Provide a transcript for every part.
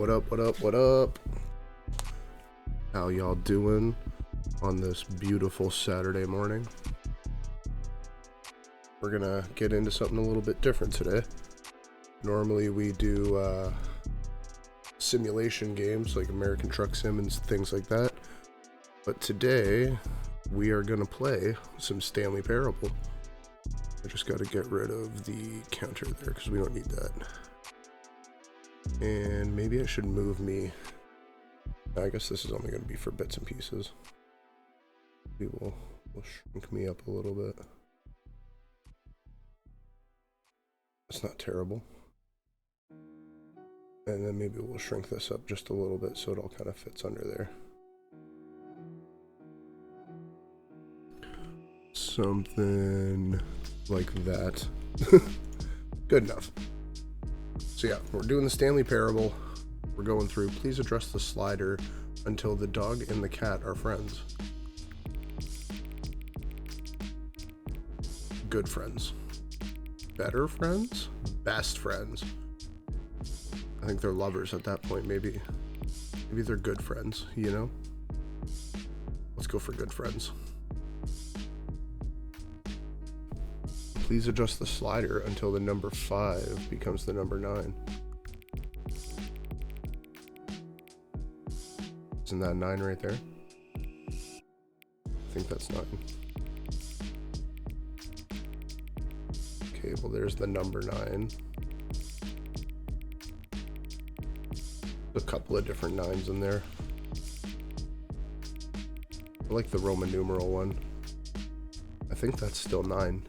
What up, what up, what up? How y'all doing on this beautiful Saturday morning? We're gonna get into something a little bit different today. Normally we do simulation games like American Truck Sim and things like that. But today we are gonna play some Stanley Parable. I just gotta get rid of the counter there because we don't need that. And maybe I should move me. I guess this is only going to be for bits and pieces. We will shrink me up a little bit. It's not terrible. And then maybe we'll shrink this up just a little bit so it all kind of fits under there. Something like that. Good enough. So yeah, we're doing the Stanley Parable. We're going through, please address the slider until the dog and the cat are friends. Good friends. Better friends? Best friends. I think they're lovers at that point, maybe. Maybe they're good friends, you know? Let's go for good friends. Please adjust the slider until the number 5 becomes the number 9. Isn't that 9 right there? I think that's 9. Okay, well there's the number 9. A couple of different 9s in there. I like the Roman numeral one. I think that's still 9.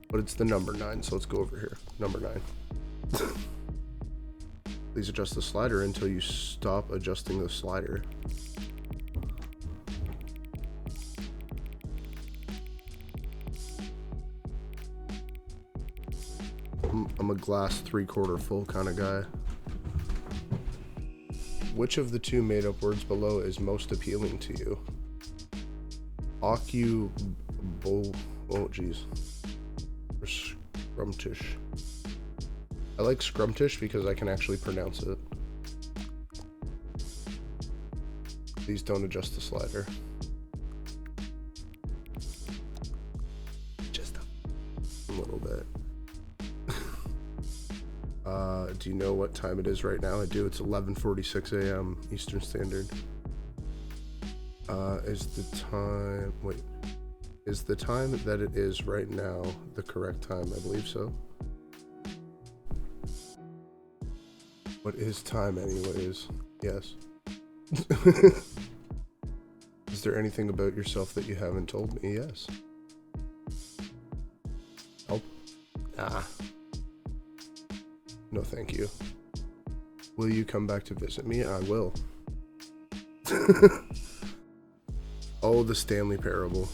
But it's the number 9, so let's go over here. Number 9. Please adjust the slider until you stop adjusting the slider. I'm a glass 3/4 full kind of guy. Which of the two made-up words below is most appealing to you? Oh, jeez. Or scrumptious. I like scrumptious because I can actually pronounce it. Please don't adjust the slider. Just a little bit. Do you know what time it is right now? I do. It's 11:46 a.m. Eastern Standard. Is the time that it is right now the correct time? I believe so. What is time anyways? Yes. Is there anything about yourself that you haven't told me? Yes. Oh. No, thank you. Will you come back to visit me? I will. Oh, the Stanley Parable.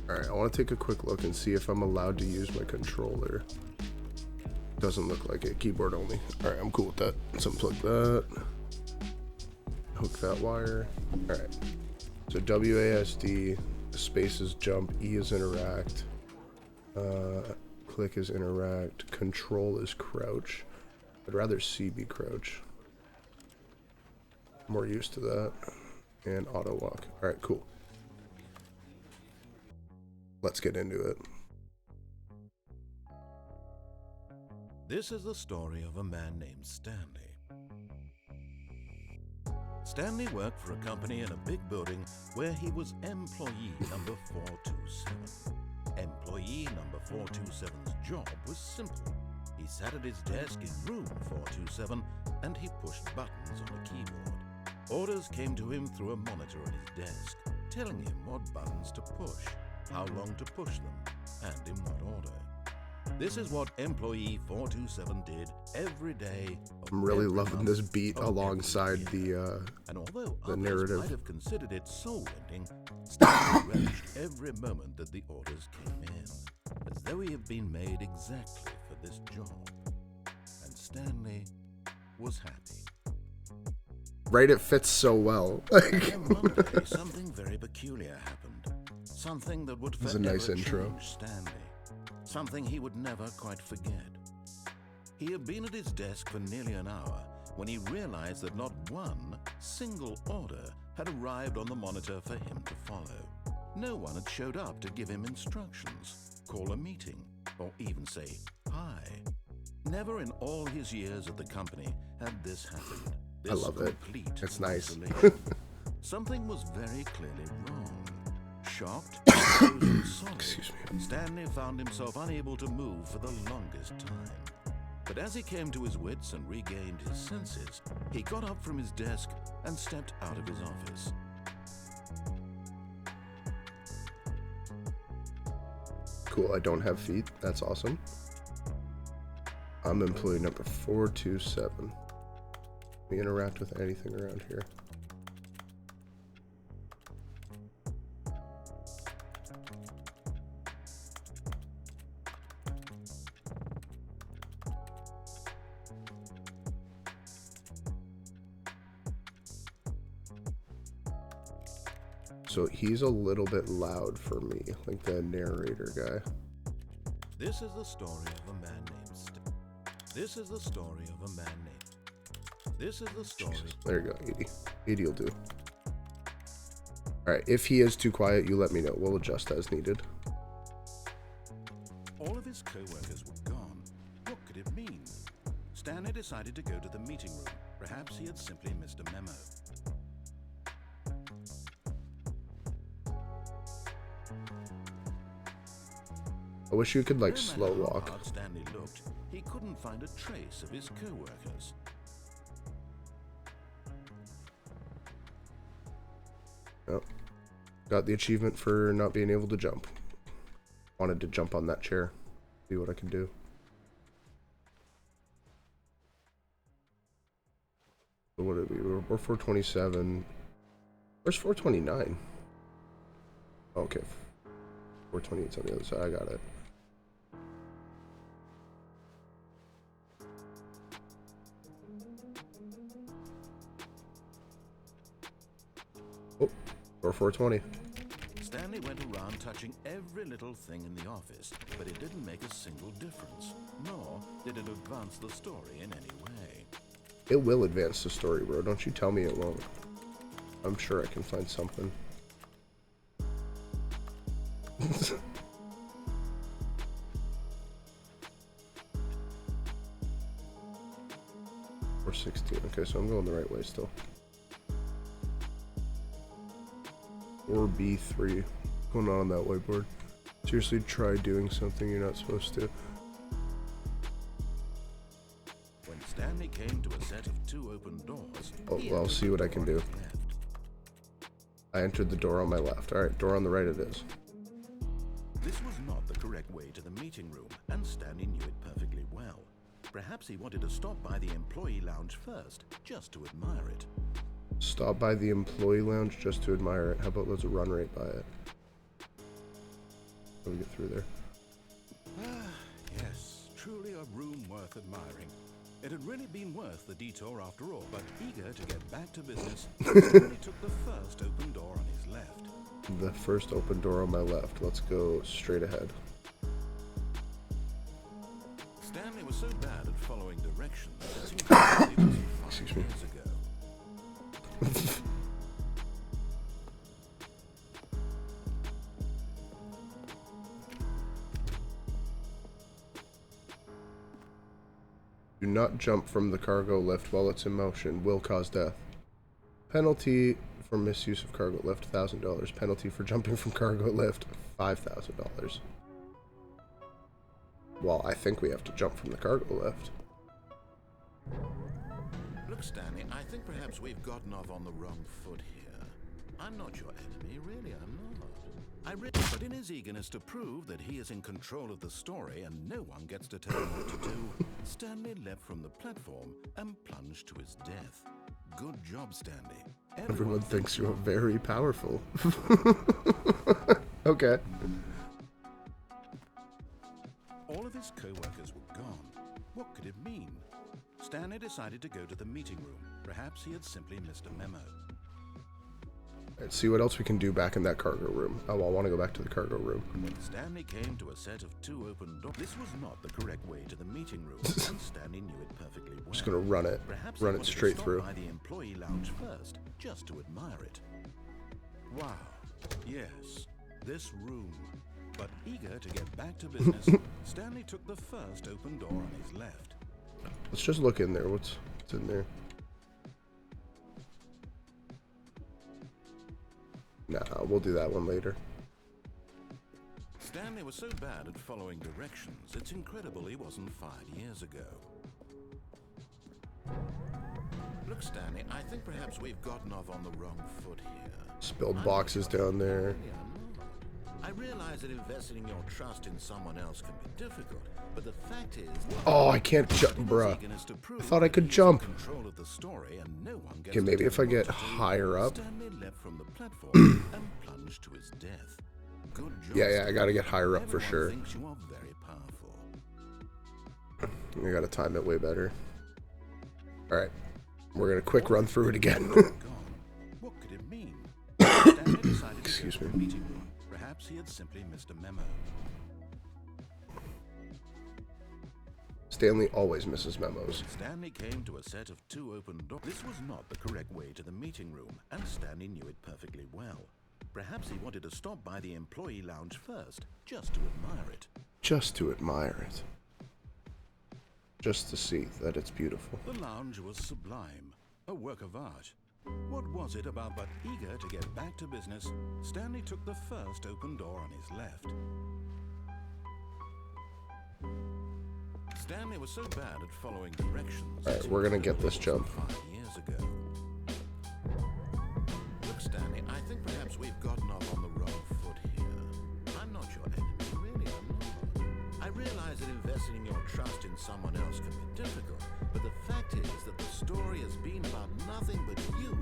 Alright, I want to take a quick look and see if I'm allowed to use my controller. Doesn't look like it. Keyboard only. Alright, I'm cool with that. Let's unplug that. Hook that wire. Alright. So WASD, space is jump, E is interact, click is interact, control is crouch. I'd rather C be crouch. More used to that. And auto walk. Alright, cool. Let's get into it. This is the story of a man named Stanley. Stanley worked for a company in a big building where he was employee number 427. Employee number 427's job was simple. He sat at his desk in room 427 and he pushed buttons on a keyboard. Orders came to him through a monitor on his desk, telling him what buttons to push, how long to push them, and in what order. This is what employee 427 did every day. I'm really loving this beat alongside the narrative. Might have considered it soul-ending, Stanley relished every moment that the orders came in, as though he had been made exactly for this job. And Stanley was happy. Right, it fits so well. Then one day, something very peculiar happened. Something that would forever nice intro. change Stanley. Something he would never quite forget. He had been at his desk for nearly an hour when he realized that not one single order had arrived on the monitor for him to follow. No one had showed up to give him instructions, call a meeting, or even say hi. Never in all his years at the company had this happened. This I love it. It's nice. Something was very clearly wrong. Shocked, and sorry, Excuse me. Stanley found himself unable to move for the longest time. But as he came to his wits and regained his senses, he got up from his desk and stepped out of his office. Cool, I don't have feet. That's awesome. I'm employee number 427. We interact with anything around here. So he's a little bit loud for me, like the narrator guy. This is the story of a man named Stan. This is the story of a man named. This is the story. Jesus. There you go, 80. 80 will do. Alright, if he is too quiet, you let me know. We'll adjust as needed. All of his co-workers were gone. What could it mean? Stanley decided to go to the meeting room. Perhaps he had simply missed a memo. I wish you could like No slow matter how walk. hard Stanley looked, he couldn't find a trace of his co-workers. Oh. Got the achievement for not being able to jump. Wanted to jump on that chair. See what I can do. So what did we? We're 427. Where's 429? Okay. 428's on the other side. I got it. Oh, or 420. Stanley went around touching every little thing in the office, but it didn't make a single difference, nor did it advance the story in any way. It will advance the story, bro. Don't you tell me it won't. I'm sure I can find something. 416. Okay, so I'm going the right way still. 4B3. Going on that whiteboard. Seriously, try doing something you're not supposed to. When Stanley came to a set of two open doors, Oh, well, I'll see what I can do. I entered the door on my left. Alright, door on the right it is. This was not the correct way to the meeting room, and Stanley knew it perfectly well. Perhaps he wanted to stop by the employee lounge first, just to admire it. Stop by the employee lounge just to admire it. How about let's run right by it? How do we get through there? Ah, yes, truly a room worth admiring. It had really been worth the detour after all, but eager to get back to business, Stanley took the first open door on his left. The first open door on my left. Let's go straight ahead. Stanley was so bad at following directions that he probably was 5 Excuse me. years ago. Do not jump from the cargo lift while it's in motion. Will cause death. Penalty for misuse of cargo lift, $1,000. Penalty for jumping from cargo lift, $5,000. Well, I think we have to jump from the cargo lift. Look, Stanley, I think perhaps we've gotten off on the wrong foot here. I'm not your enemy, really, I'm not. But in his eagerness to prove that he is in control of the story and no one gets to tell him what to do, Stanley leapt from the platform and plunged to his death. Good job, Stanley. Everyone thinks you're very powerful. Okay. All of his co-workers were gone. What could it mean? Stanley decided to go to the meeting room. Perhaps he had simply missed a memo. Let's see what else we can do back in that cargo room. Oh, I want to go back to the cargo room. When Stanley came to a set of 2 open doors, this was not the correct way to the meeting room, and Stanley knew it perfectly well. Just gonna run it. Perhaps Run it straight through. By the employee lounge first, just to admire it. Wow. Yes, this room. But eager to get back to business, Stanley took the first open door on his left. Let's just look in there. What's in there? Nah, we'll do that one later. Stanley was so bad at following directions, it's incredible he wasn't fired years ago. Look, Stanley, I think perhaps we've gotten off on the wrong foot here. Spilled boxes down there. I realize that investing your trust in someone else can be difficult, but the fact is... Oh, I can't jump, bruh. I thought I could jump. Okay, maybe if I get higher up. Yeah, I gotta get higher up for sure. I gotta time it way better. Alright, we're gonna quick run through it again. What could it mean? Excuse me. Perhaps he had simply missed a memo. Stanley always misses memos. Stanley came to a set of 2 open doors. This was not the correct way to the meeting room, and Stanley knew it perfectly well. Perhaps he wanted to stop by the employee lounge first, just to admire it. Just to admire it. Just to see that it's beautiful. The lounge was sublime, a work of art. What was it about but eager to get back to business, Stanley took the first open door on his left. Stanley was so bad at following directions. Alright, we're gonna get this jump. 5 years ago. Look, Stanley, I think perhaps we've gotten off on the wrong foot here. I'm not your enemy, really, I'm not. I realize that investing your trust in someone else can be difficult, but the fact is that the story has been about nothing but you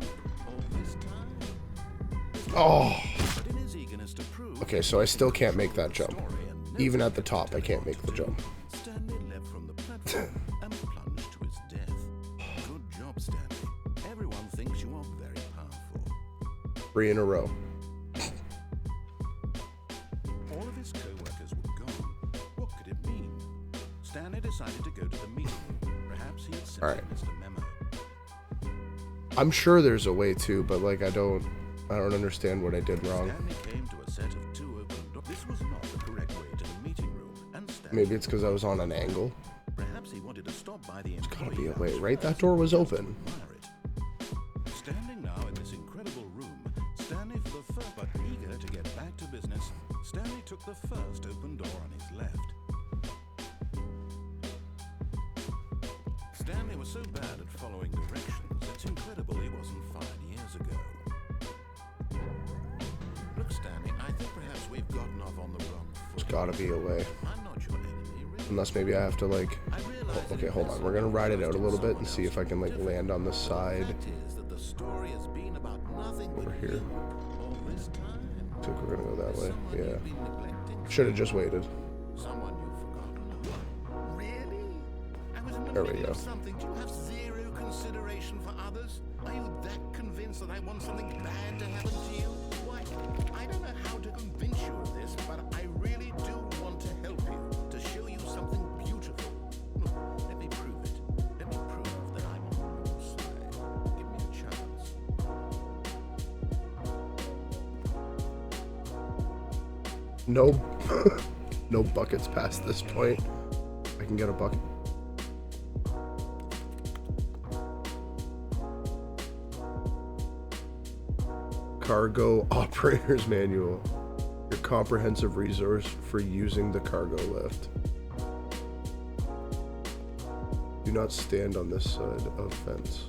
all this time. Oh! But in his eagerness to prove... Okay, so I still can't make that jump. Even at the top, I can't make the jump. Stanley leapt from the platform and plunged to his death. Good job, Stanley. Everyone thinks you are very powerful. 3 in a row. All of his co-workers were gone. What could it mean? Stanley decided to go to the meeting room. Perhaps he had simply missed a memo. I'm sure there's a way to, but like I don't understand what I did wrong. Stanley came to a set of 2 open doors. This was not the correct way to the meeting room, and Stanley... Maybe it's because I was on an angle. Perhaps he wanted to stop by the... There's gotta be a way, right? That door was open. Standing now in this incredible room, Stanley for the first, but eager to get back to business, Stanley took the first open door on his left. Stanley was so bad at following directions, it's incredible he wasn't fired years ago. Look, Stanley, I think perhaps we've gotten off on the wrong foot. There's gotta be a way. I'm not your enemy, really. Unless maybe I have to like... Oh, okay, hold on. We're gonna ride it out a little bit and see if I can like land on the side. Over here. I think we're gonna go that way. Yeah. Should have just waited. There we go. Something. Do you have zero consideration for others? Are you that convinced that I want something bad to happen to you? Why? I don't know how to convince you of this, but I really do want to help you, to show you something beautiful. Look, let me prove it. Let me prove that I'm on your side. Give me a chance. No, no buckets past this point. I can get a bucket. Cargo Operator's Manual. Your comprehensive resource for using the cargo lift. Do not stand on this side of fence.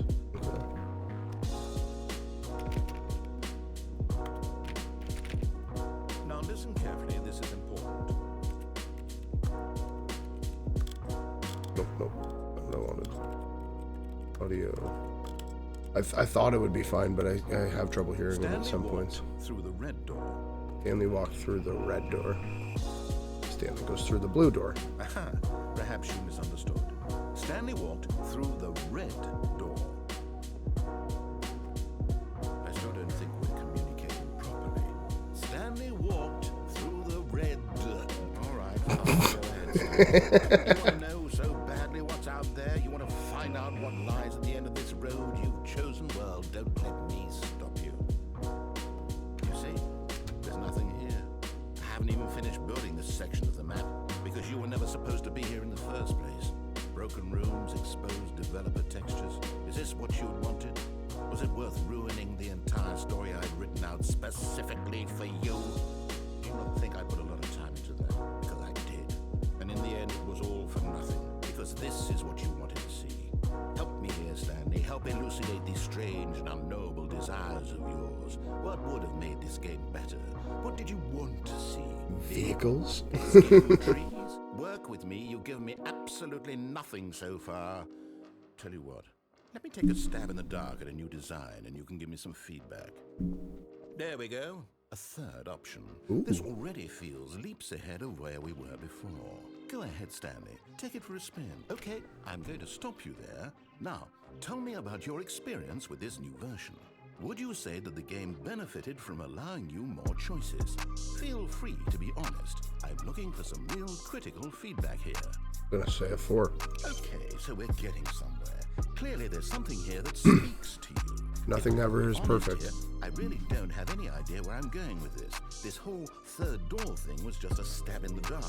Okay. Now listen carefully, this is important. Nope. I don't want it. Audio. I thought it would be fine, but I have trouble hearing it at some points. Through the red door. Stanley walked through the red door. Stanley goes through the blue door. Aha, perhaps you misunderstood. Stanley walked through the red door. I still don't think we're communicating. Go ahead, Stanley. You want to know so badly what's out there? You want to find out what lies at the end of this road you've chosen? Well, don't let me stop you. You see, there's nothing here. I haven't even finished building this section of the map because you were never supposed to be here in the first place. Broken rooms, exposed developer textures. Is this what you wanted? Was it worth ruining the entire story I'd written out specifically for you? Do you not think I put a lot of time into that? Because I did. And in the end, it was all for nothing. Because this is what you wanted to see. Help me here, Stanley. Help elucidate these strange and unknowable desires of yours. What would have made this game better? What did you want to see? Vehicles? Trees? Work with me. You've given me absolutely nothing so far. Tell you what. Let me take a stab in the dark at a new design and you can give me some feedback. There we go. A third option. Ooh. This already feels leaps ahead of where we were before. Go ahead, Stanley. Take it for a spin. Okay, I'm going to stop you there. Now, tell me about your experience with this new version. Would you say that the game benefited from allowing you more choices? Feel free to be honest. I'm looking for some real critical feedback here. I'm gonna say a 4. Okay, so we're getting somewhere. Clearly there's something here that speaks to you. Nothing ever is perfect. Here, I really don't have any idea where I'm going with this. This whole third door thing was just a stab in the dark.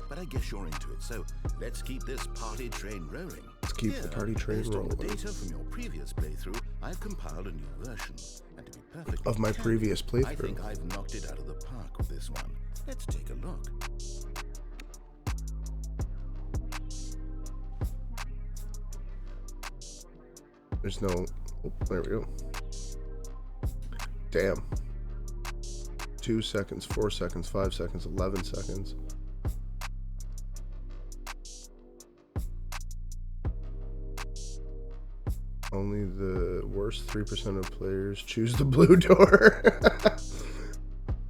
But I guess you're into it, so let's keep this party train rolling. Let's keep the party train based rolling. On the data from your previous playthrough, I've compiled a new version. And to be perfectly Of my previous playthrough. I think I've knocked it out of the park with this one. Let's take a look. There's no... Oh, there we go. Damn. 2 seconds, 4 seconds, 5 seconds, 11 seconds. Only the worst 3% of players choose the blue door.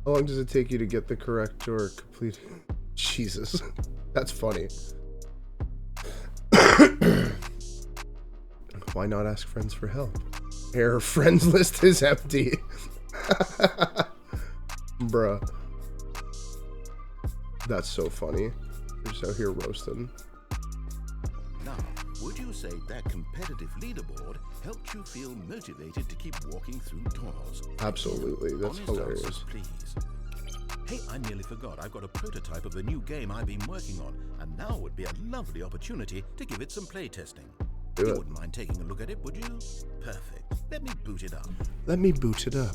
How long does it take you to get the correct door complete? Jesus. That's funny. Why not ask friends for help? Error, friends list is empty. Bruh. That's so funny. You're just out here roasting. Now, would you say that competitive leaderboard helped you feel motivated to keep walking through doors? Absolutely. That's Honest hilarious. answers, please. Hey, I nearly forgot. I've got a prototype of a new game I've been working on, and now would be a lovely opportunity to give it some play testing. Do You it. wouldn't mind taking a look at it, would you? Perfect. Let me boot it up. Let me boot it up.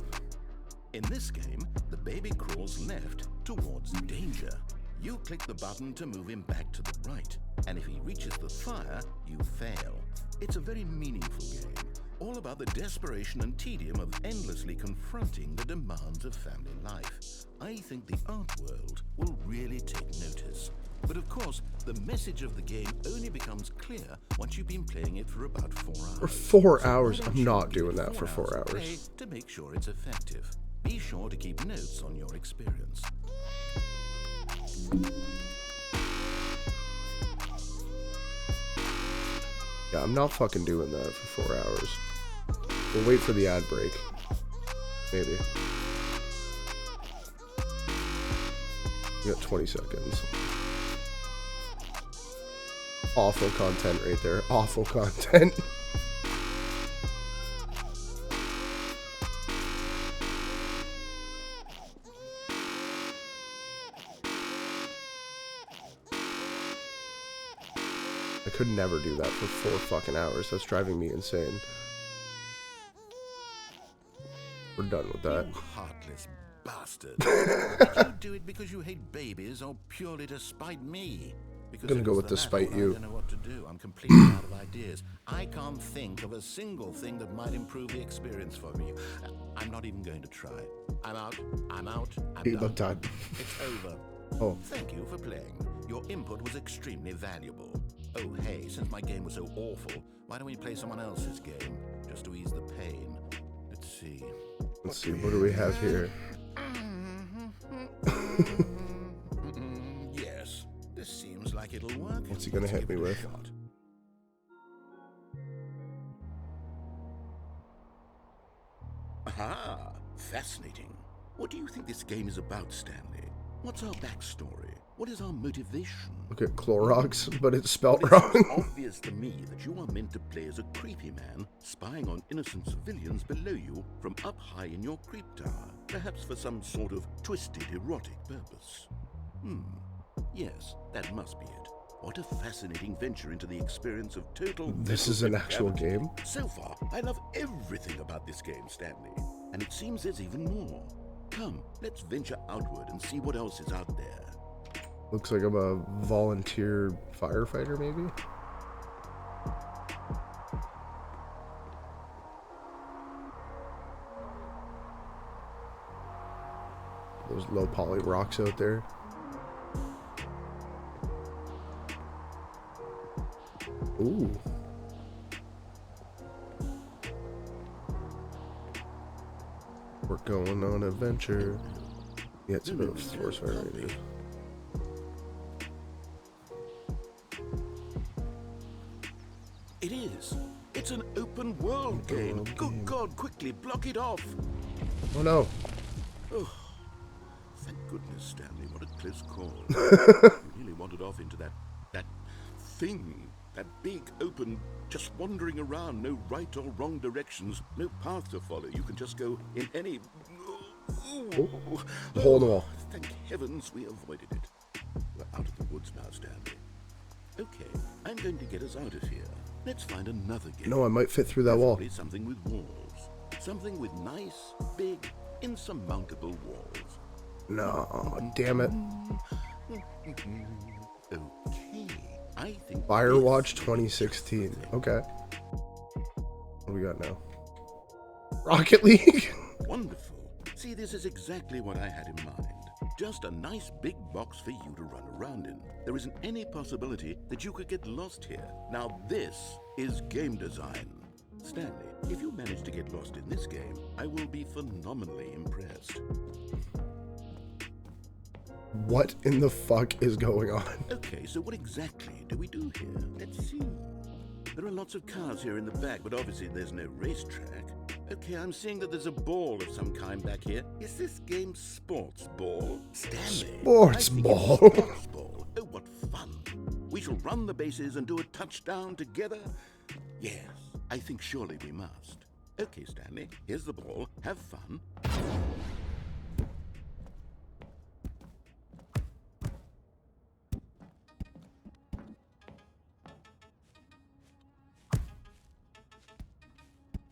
In this game, the baby crawls left towards danger. You click the button to move him back to the right, and if he reaches the fire, you fail. It's a very meaningful game, all about the desperation and tedium of endlessly confronting the demands of family life. I think the art world will really take notice. But of course, the message of the game only becomes clear once you've been playing it for about 4 hours. For 4 So hours? why don't I'm you not give doing it that for 4 of play hours. to make sure it's effective. Be sure to keep notes on your experience. Yeah, I'm not fucking doing that for 4 hours. We'll wait for the ad break. Maybe. You got 20 seconds. Awful content right there. Awful content. I could never do that for 4 fucking hours. That's driving me insane. We're done with that. You heartless bastard. Did you do it because you hate babies or purely to spite me? Because Gonna if go it's with the to spite latter, you. I don't know what to do. I'm completely out of ideas. I can't think of a single thing that might improve the experience for me. I'm not even going to try. I'm out. I'm out. I'm I'm done. done. It's over. Oh. Thank you for playing. Your input was extremely valuable. Oh, hey, since my game was so awful, why don't we play someone else's game? Just to ease the pain. Let's see. Let's see, what do we have here? Yes, this seems like it'll work. What's he gonna Let's hit give me it a with? shot. Aha! Fascinating. What do you think this game is about, Stanley? What's our backstory? What is our motivation? Look at Clorox, but it's spelt Well, it seems wrong. obvious to me that you are meant to play as a creepy man, spying on innocent civilians below you from up high in your creep tower, perhaps for some sort of twisted erotic purpose. Yes, that must be it. What a fascinating venture into the experience of total... This is an actual game? So far, I love everything about this game, Stanley. And it seems there's even more. Come, let's venture outward and see what else is out there. Looks like I'm a volunteer firefighter, maybe? Those low poly rocks out there. Ooh. We're going on an adventure. Yeah, it's a bit of force fire right here. It is. It's an open world game. Good God, quickly block it off. Oh no. Oh, thank goodness, Stanley. What a close call. You really wandered off into that thing. That big, open, just wandering around, no right or wrong directions, no path to follow. You can just go in any... Oh, the hole in the wall. Thank heavens we avoided it. We're out of the woods now, Stanley. Okay, I'm going to get us out of here. Let's find another game. No, I might fit through that wall. Preferably something with walls. Something with nice, big, insurmountable walls. No, damn it. Okay, I think Firewatch 2016. Okay. What do we got now? Rocket League? Wonderful. See, this is exactly what I had in mind. Just a nice big box for you to run around in. There isn't any possibility that you could get lost here. Now this is game design. Stanley, if you manage to get lost in this game, I will be phenomenally impressed. What in the fuck is going on? Okay, so what exactly do we do here? Let's see. There are lots of cars here in the back, but obviously there's no racetrack. Okay, I'm seeing that there's a ball of some kind back here. Is this game sports ball? Stanley. Sports I think ball. it's sports ball. Oh, what fun. We shall run the bases and do a touchdown together? Yes, I think surely we must. Okay, Stanley, here's the ball. Have fun.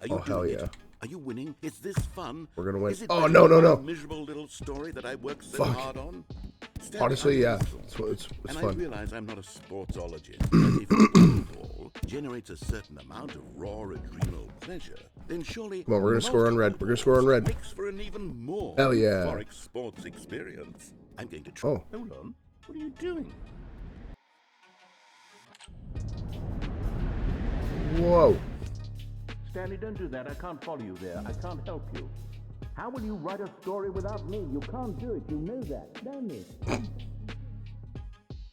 Are you Oh, hell doing yeah. it? Are you winning? Is this fun? We're gonna win. Is it Oh, better no, than no, my no. miserable little story that I worked so Fuck. hard on? Stanley, Honestly, I'm yeah. miserable. It's And I fun. realize I'm not a sportsologist, but if the ball generates a certain amount of raw adrenal pleasure, then surely Come on, we're gonna score on red. We're gonna score on red. makes for an even more Hell yeah. euphoric sports experience. I'm going to try. Oh. Hold on. What are you doing? Whoa. Stanley, don't do that. I can't follow you there. I can't help you. How will you write a story without me? You can't do it. You know that, don't you?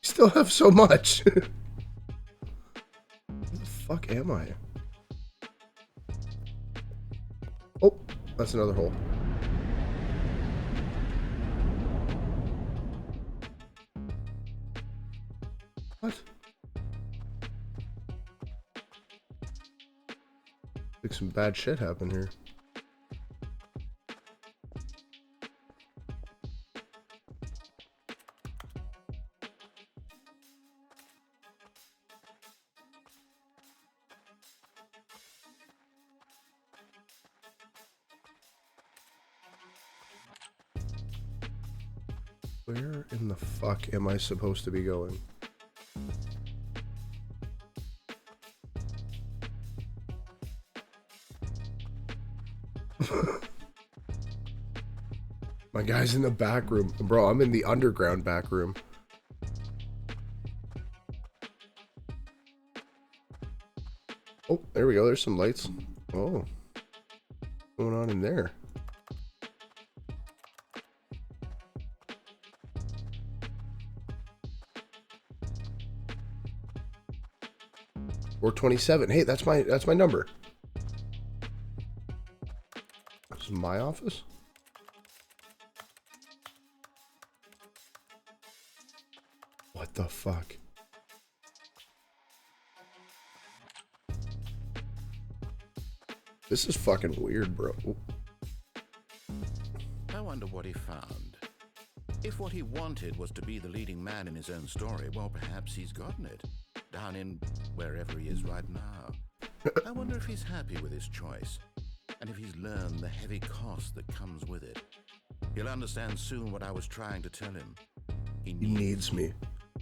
Still have so much. Where the fuck am I? Oh, that's another hole. What? Like some bad shit happened here. Where in the fuck am I supposed to be going? My guy's in the back room. Bro, I'm in the underground back room. Oh, there we go. There's some lights. Oh. What's going on in there? Or 27. Hey, that's my number. This is my office. What the fuck? This is fucking weird, bro. I wonder what he found. If what he wanted was to be the leading man in his own story, well, perhaps he's gotten it. Down in wherever he is right now. I wonder if he's happy with his choice. And if he's learned the heavy cost that comes with it. He'll understand soon what I was trying to tell him. He Needs me.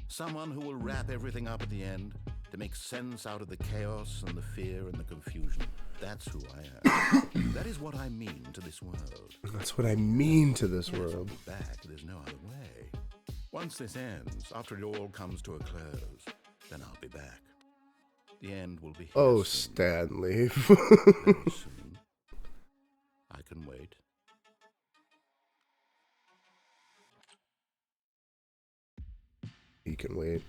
someone who will wrap everything up at the end to make sense out of the chaos and the fear and the confusion. That's who I am. That is what I mean to this world. That's what I mean to this Yes, I'll world. be back. There's no other way. Once this ends, after it all comes to a close, then I'll be back. The end will be here Oh, soon. Stanley. Very soon. I can wait. He can wait.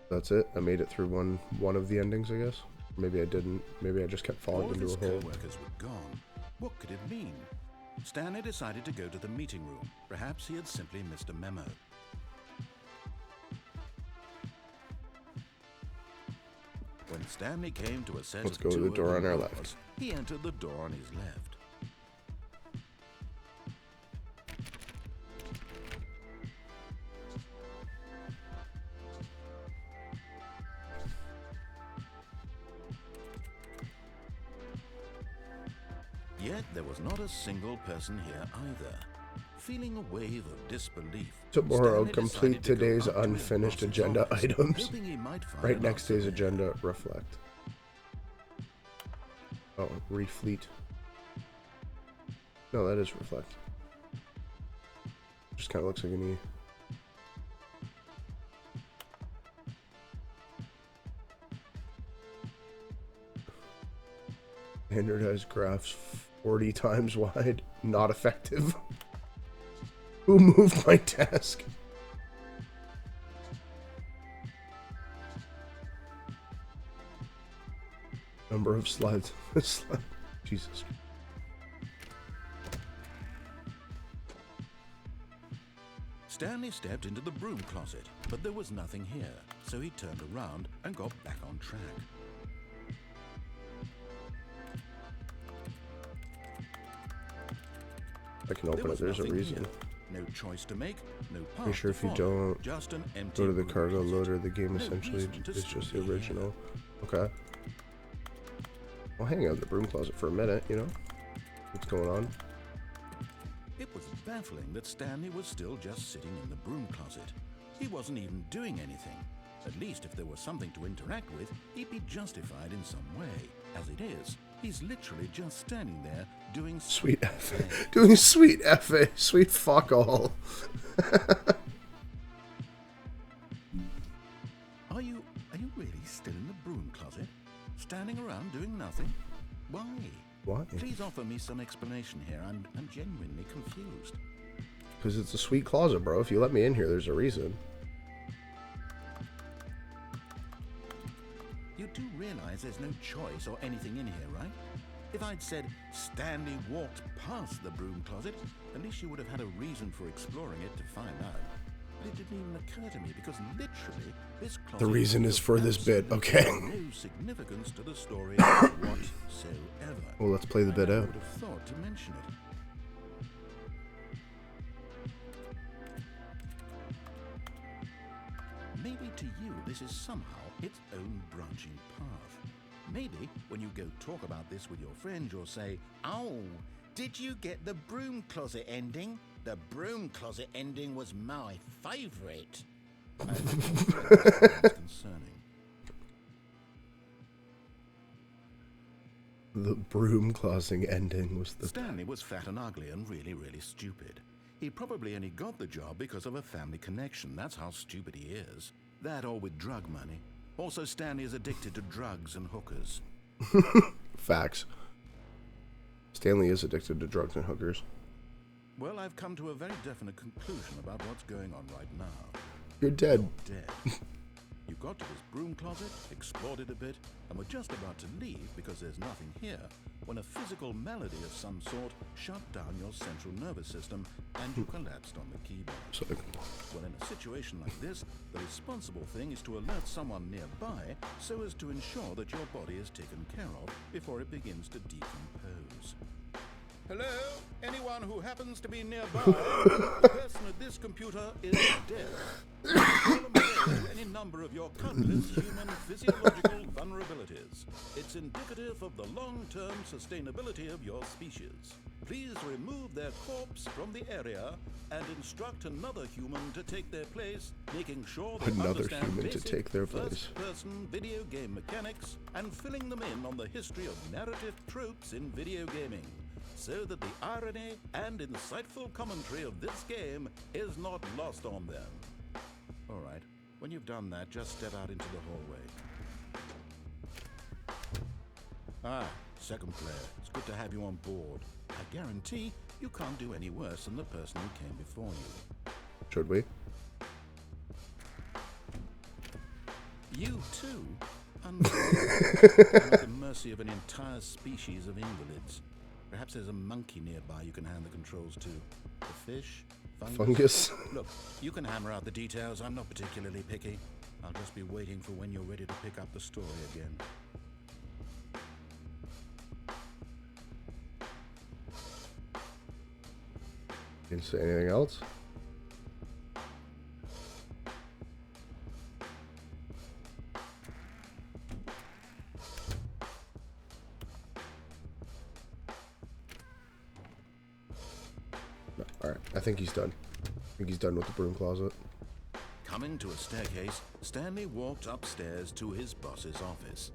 That's it. I made it through one of the endings, I guess. Maybe I didn't. Maybe I just kept falling All of into his a hole. co-workers were gone. What could it mean? Stanley decided to go to the meeting room. Perhaps he had simply missed a memo. When Stanley came to a set Let's of go to the two door on our open left. doors, he entered the door on his left. Yet there was not a single person here either. Feeling a wave of disbelief, Tomorrow, Stanley complete decided to go today's up to his unfinished boss's agenda office, items. hoping he might find Right an next answer day's there. agenda, reflect. Oh, refleet. No, that is reflect. Just kind of looks like an E. Standardized graphs 40 times wide. Not effective. Who moved my desk? Number of slides. Jesus. Stanley stepped into the broom closet, but there was nothing here, so he turned around and got back on track. I can There open it. was There's a nothing reason. here. No choice to make, no path Pretty sure to if you follow, don't just an empty go to the broom cargo closet. loader, the game No essentially reason to is still just be the here. original. Okay. I'll hang out in the broom closet for a minute, you know? What's going on? It was baffling that Stanley was still just sitting in the broom closet. He wasn't even doing anything. At least if there was something to interact with, he'd be justified in some way. As it is, he's literally just standing there doing Sweet FA. FA. Doing sweet FA. Sweet fuck all. Are you really still in the broom closet? Standing around doing nothing? Why? What? Please offer me some explanation here. I'm genuinely confused. Because it's a sweet closet, bro. If you let me in here, there's a reason. You do realize there's no choice or anything in here, right? If I'd said Stanley walked past the broom closet, at least you would have had a reason for exploring it to find out. But it didn't even occur to me because literally this closet... The reason is for this bit, okay? ...no significance to the story whatsoever. Well, let's play the bit I out. would have thought to mention it. Maybe to you this is somehow its own branching path. Maybe when you go talk about this with your friend, you'll say, "Oh, did you get the broom closet ending? The broom closet ending was my favourite." Concerning. The broom closing ending was the... Stanley was fat and ugly and really, really stupid. He probably only got the job because of a family connection. That's how stupid he is. That or with drug money. Also, Stanley is addicted to drugs and hookers. Facts. Stanley is addicted to drugs and hookers. Well, I've come to a very definite conclusion about what's going on right now. You're dead. Dead. You got to his broom closet, explored it a bit, and were just about to leave because there's nothing here, when a physical malady of some sort shut down your central nervous system and you collapsed on the keyboard. Well, in a situation like this, the responsible thing is to alert someone nearby so as to ensure that your body is taken care of before it begins to decompose. Hello? Anyone who happens to be nearby? The person at this computer is dead. Call them away any number of your countless human physiological vulnerabilities. It's indicative of the long-term sustainability of your species. Please remove their corpse from the area and instruct another human to take their place, making sure they understand basic first-person video game mechanics and filling them in on the history of narrative tropes in video gaming, so that the irony and insightful commentary of this game is not lost on them. All right, when you've done that, just step out into the hallway. Second player, it's good to have you on board. I guarantee you can't do any worse than the person who came before you. Should we? You too? At the mercy of an entire species of invalids. Perhaps there's a monkey nearby you can hand the controls to. The fish? Fungus? Look, you can hammer out the details. I'm not particularly picky. I'll just be waiting for when you're ready to pick up the story again. Didn't say anything else? No, alright, I think he's done. I think he's done with the broom closet. Coming to a staircase, Stanley walked upstairs to his boss's office.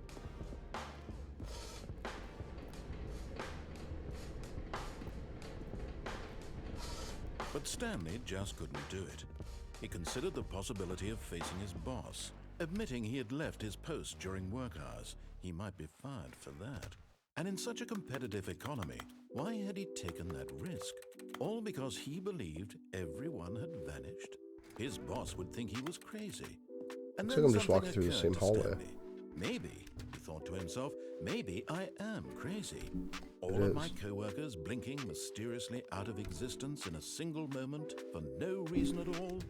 But Stanley just couldn't do it. He considered the possibility of facing his boss, admitting he had left his post during work hours. He might be fired for that. And in such a competitive economy, why had he taken that risk? All because he believed everyone had vanished? His boss would think he was crazy. And looks like I'm just walking through the same hallway. Stanley. Maybe, he thought to himself, maybe I am crazy. All of my co-workers blinking mysteriously out of existence in a single moment for no reason at all?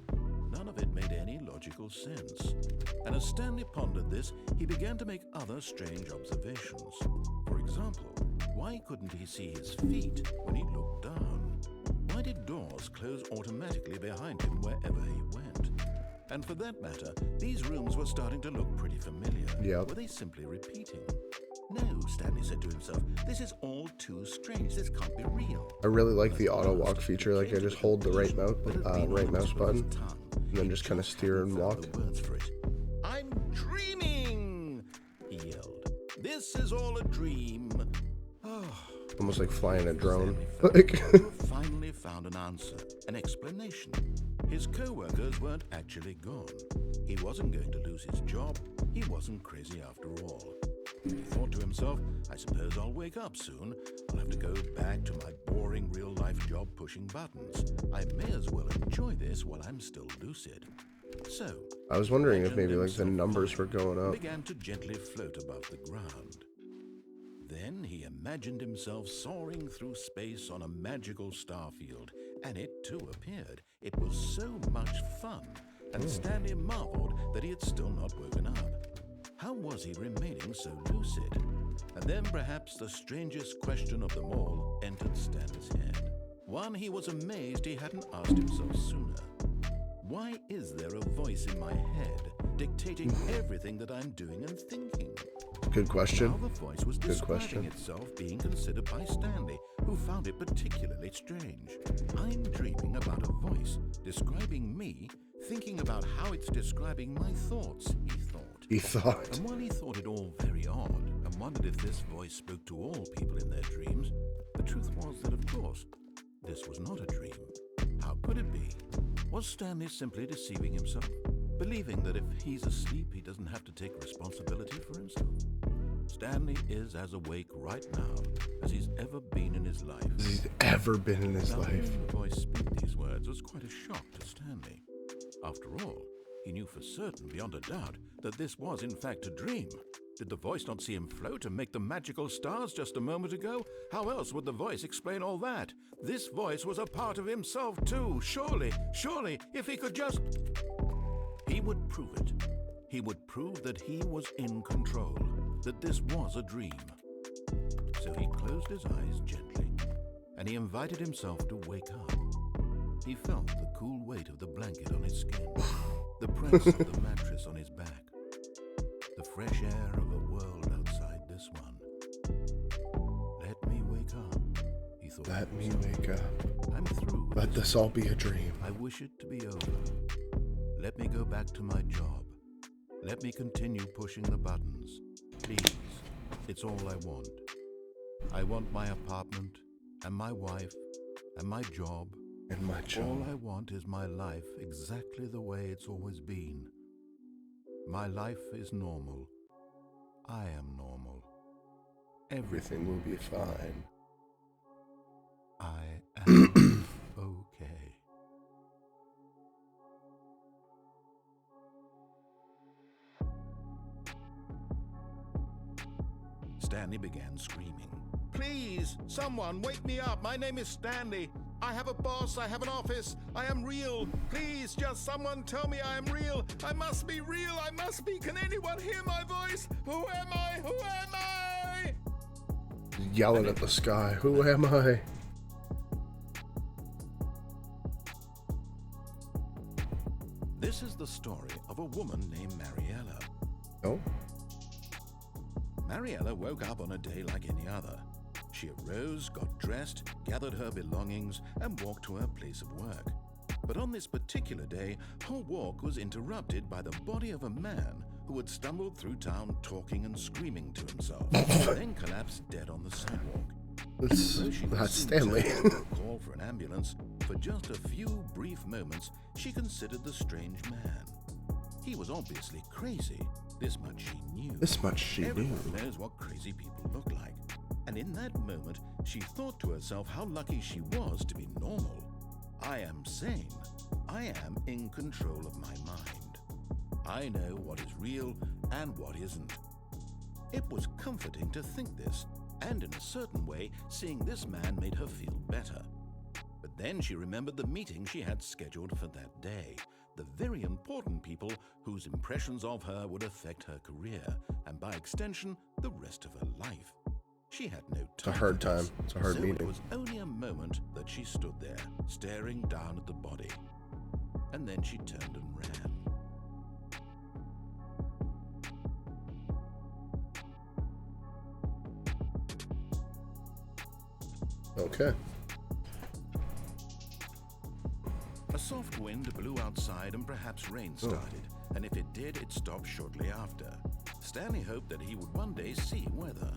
None of it made any logical sense. And as Stanley pondered this, he began to make other strange observations. For example, why couldn't he see his feet when he looked down? Why did doors close automatically behind him wherever he went? And for that matter, these rooms were starting to look pretty familiar. Yep. Were they simply repeating? No, Stanley said to himself, this is all too strange. This can't be real. I really like the auto walk feature. Like, I just hold the right mouse button and then just kind of steer and walk. I'm dreaming, he yelled. This is all a dream. Almost like flying a drone. Finally found an answer, an explanation. His co-workers weren't actually gone. He wasn't going to lose his job. He wasn't crazy after all. He thought to himself, I suppose I'll wake up soon. I'll have to go back to my boring real-life job pushing buttons. I may as well enjoy this while I'm still lucid. So, I was wondering if maybe like the numbers were going up. Began to gently float above the ground. Then he imagined himself soaring through space on a magical starfield, and it too appeared. It was so much fun, and Stanley marveled that he had still not woken up. How was he remaining so lucid? And then perhaps the strangest question of them all entered Stanley's head. One he was amazed he hadn't asked himself sooner. Why is there a voice in my head dictating everything that I'm doing and thinking? Good question. Now the voice was describing itself being considered by Stanley, who found it particularly strange. I'm dreaming about a voice describing me, thinking about how it's describing my thoughts, he thought. And while he thought it all very odd, and wondered if this voice spoke to all people in their dreams, the truth was that, of course, this was not a dream. How could it be? Was Stanley simply deceiving himself, believing that if he's asleep, he doesn't have to take responsibility for himself? Stanley is as awake right now as he's ever been in his life. Hearing the voice speak these words was quite a shock to Stanley. After all, He knew for certain, beyond a doubt, that this was in fact a dream. Did the voice not see him float and make the magical stars just a moment ago? How else would the voice explain all that? This voice was a part of himself too. Surely, if he could just... He would prove it. He would prove that he was in control, that this was a dream. So he closed his eyes gently, and he invited himself to wake up. He felt the cool weight of the blanket on his skin, the press of the mattress on his back, the fresh air of a world outside this one. Let me wake up, he thought. Let me wake up. I'm through with Let this all be a dream. I wish it to be over. Let me go back to my job. Let me continue pushing the buttons. Please, it's all I want. I want my apartment, and my wife, and my job. And my job. All I want is my life exactly the way it's always been. My life is normal. I am normal. Everything will be fine. I am okay. Stanley began screaming. Please, someone, wake me up. My name is Stanley. I have a boss. I have an office. I am real. Please, just someone tell me I am real. I must be real. I must be. Can anyone hear my voice? Who am I? Who am I? Yelling at the sky. Who am I? This is the story of a woman named Mariella. Oh? Mariella woke up on a day like any other. She arose, got dressed, gathered her belongings, and walked to her place of work. But on this particular day, her walk was interrupted by the body of a man who had stumbled through town talking and screaming to himself, then collapsed dead on the sidewalk. That's Stanley. Call for an ambulance. For just a few brief moments, she considered the strange man. He was obviously crazy. This much she knew. This much she knew. Everyone knows what crazy people look like. And in that moment, she thought to herself how lucky she was to be normal. I am sane. I am in control of my mind. I know what is real and what isn't. It was comforting to think this, and in a certain way, seeing this man made her feel better. But then she remembered the meeting she had scheduled for that day. The very important people whose impressions of her would affect her career, and by extension, the rest of her life. She had no time. It's a hard time. It's a hard so meeting. It was only a moment that she stood there, staring down at the body. And then she turned and ran. Okay. A soft wind blew outside and perhaps rain started, and if it did, it stopped shortly after. Stanley hoped that he would one day see weather.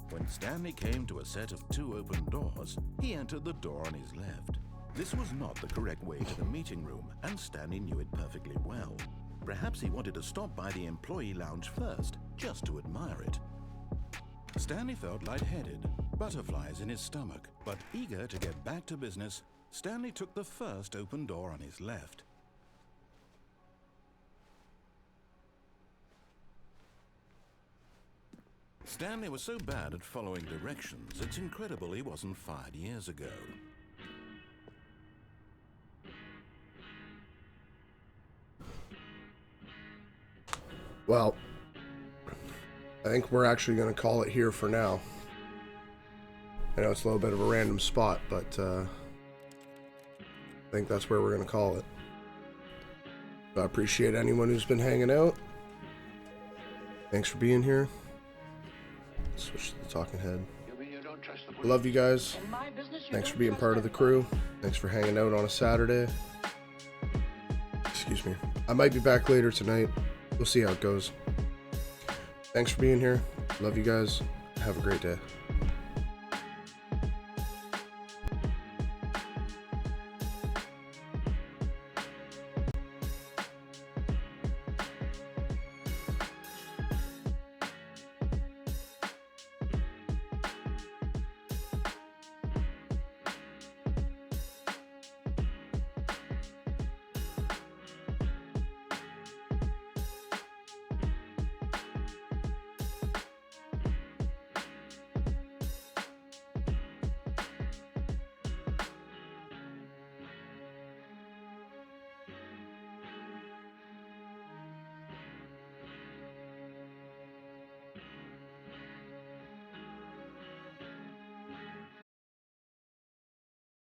When Stanley came to a set of 2 open doors, he entered the door on his left. This was not the correct way to the meeting room, and Stanley knew it perfectly well. Perhaps he wanted to stop by the employee lounge first, just to admire it. Stanley felt lightheaded, butterflies in his stomach, but eager to get back to business, Stanley took the first open door on his left. Stanley was so bad at following directions, it's incredible he wasn't fired years ago. Well, I think we're actually going to call it here for now. I know it's a little bit of a random spot, but I think that's where we're going to call it. So I appreciate anyone who's been hanging out. Thanks for being here. Switch to the talking head. You mean you don't trust the I love you guys. Thanks for being part of the crew. Thanks for hanging out on a Saturday. Excuse me. I might be back later tonight. We'll see how it goes. Thanks for being here. Love you guys. Have a great day.